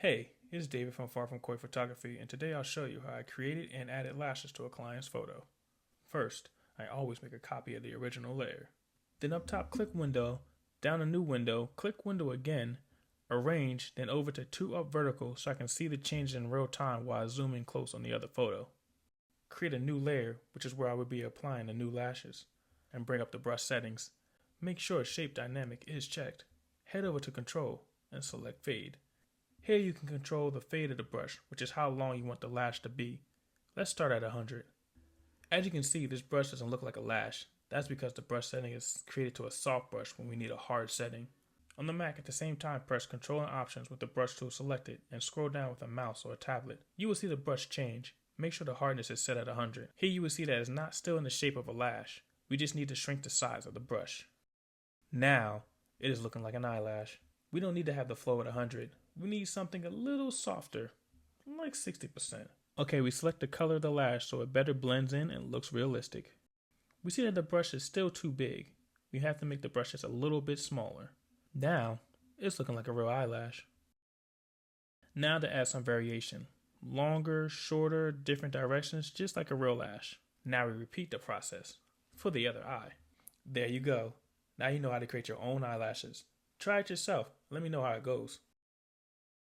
Hey, it's David from Far From Koi Photography, and today I'll show you how I created and added lashes to a client's photo. First, I always make a copy of the original layer. Then up top, click Window, down a new window, click Window again, Arrange, then over to 2 up vertical so I can see the changes in real time while I zoom in close on the other photo. Create a new layer, which is where I would be applying the new lashes, and bring up the brush settings. Make sure Shape Dynamic is checked. Head over to Control and select Fade. Here you can control the fade of the brush, which is how long you want the lash to be. Let's start at 100. As you can see, this brush doesn't look like a lash. That's because the brush setting is created to a soft brush when we need a hard setting. On the Mac, at the same time, press Control and Options with the brush tool selected and scroll down with a mouse or a tablet. You will see the brush change. Make sure the hardness is set at 100. Here you will see that it's not still in the shape of a lash. We just need to shrink the size of the brush. Now, it is looking like an eyelash. We don't need to have the flow at 100. We need something a little softer, like 60%. Okay, we select the color of the lash so it better blends in and looks realistic. We see that the brush is still too big. We have to make the brush just a little bit smaller. Now, it's looking like a real eyelash. Now to add some variation. Longer, shorter, different directions, just like a real lash. Now we repeat the process for the other eye. There you go. Now you know how to create your own eyelashes. Try it yourself. Let me know how it goes.